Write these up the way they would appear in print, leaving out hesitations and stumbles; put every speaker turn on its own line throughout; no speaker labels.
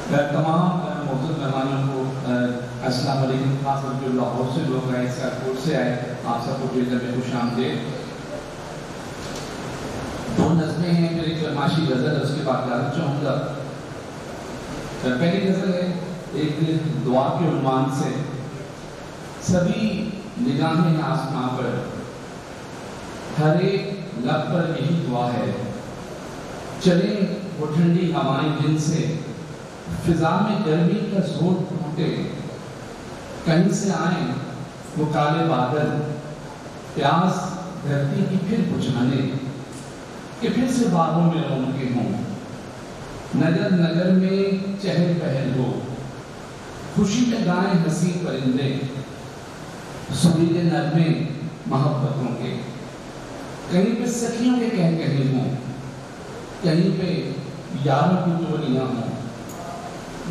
तमाम मौजूद मेहमानों को अस्सलाम वालेकुम। खास तौर पर लाहौर से लोग आए, सियालकोट से आए, आप सबको ट्रेलर में खुश आमदीद। दो नज़में हैं, फिर एक फरमाइशी गज़ल है, उसके बाद गाना चाहूँगा। पहली गज़ल है एक दुआ के उन्वान से। सभी निगाहें आसमां पर, हर एक लब पर यही दुआ है, चले वो ठंडी हवाएं जिनसे फिजा में गर्मी का जोर टूटे, कहीं से आए वो काले बादल, प्यास धरती की फिर बुझाने, कि फिर से बागों में रौनकें हों, नगर नगर में चहल पहल हो, खुशी में गाएं हंसी परिंदे, सुरीले नगमे मोहब्बतों के, कहीं पे सखियों के कह कहीं हों, कहीं पे यारों की टोलियां हों,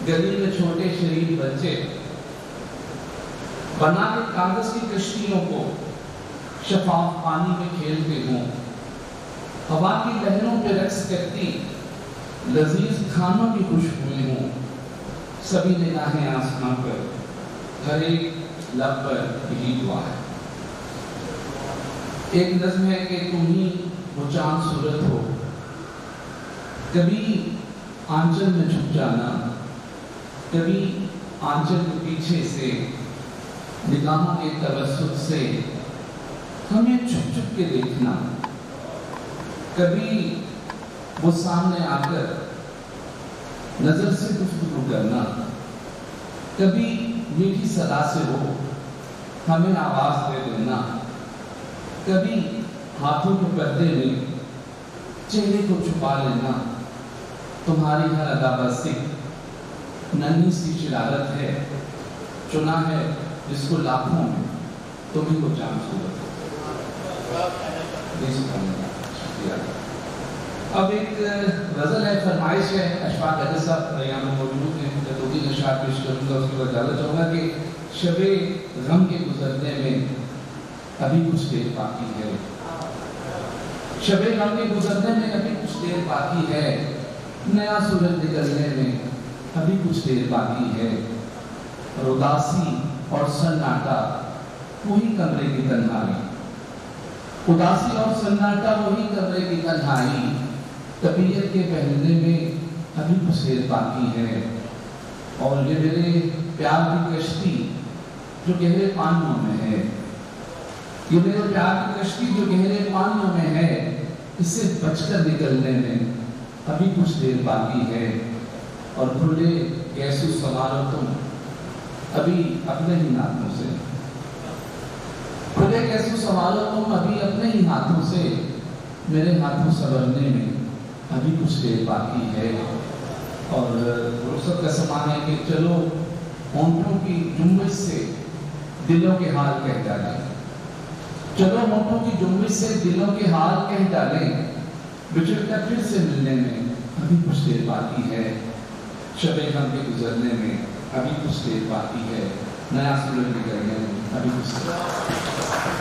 गली में छोटे शरीर बच्चे बना के कागज की कश्तियों को शफाफ पानी में खेलते हों, हवा की लहरों पे रक्स करती लजीज खानों की खुशबुएं हों, सभी निगाहें आसमां पर, हर एक लब पर यही दुआ है। एक नज़्म है कि तुम ही वो चांद सूरत हो, कभी आंचल में छुप जाना, कभी आंचल के पीछे से निगाहों के तवस्सुत से हमें छुप छुप के देखना, कभी वो सामने आकर नजर से गुफ्तगू करना, कभी मीठी सदा से वो हमें आवाज दे देना, कभी हाथों के पर्दे में चेहरे को छुपा लेना। तुम्हारी हर अदा बस एक नन्ही सी शरारत है, चुना है जिसको लाखों में तुम्ही को जान सूरत है। अब एक गजल है, फरमाइश है, अशफाक अहमद साहब यहाँ में मौजूद हैं, मैं दो तीन अशआर पेश करूँगा, उसके बाद जानना चाहूँगा कि शबे गम के गुजरने में अभी कुछ देर बाकी है, शबे गम के गुजरने में अभी कुछ देर बाकी है, नया सूरज निकलने में अभी कुछ देर बाकी है, और उदासी और सन्नाटा वही कमरे की तन्हाई, उदासी और सन्नाटा वही कमरे की तन्हाई, तबीयत के पहलने में अभी कुछ देर बाकी है, और ये मेरे प्यार की कश्ती जो गहरे पानियों में है, ये मेरे प्यार की कश्ती जो गहरे पानियों में है, इससे बचकर निकलने में अभी कुछ देर बाकी है, और खुले कैसे संवारो तुम अभी अपने ही हाथों से, खुले कैसे संवारो तुम अभी अपने ही हाथों से, मेरे हाथों संवरने में अभी कुछ देर बाकी है। और फुर्सत का समान है कि चलो होंठों की जुम्बिश से दिलों के हाल कह डालें, चलो होंठों की जुम्बिश से दिलों के हाल कह डालें, बिछड़कर फिर से मिलने में अभी कुछ देर बाकी है, शबे गम के गुजरने में अभी कुछ देर बाकी है, नया सूरज निकलने में अभी कुछ देर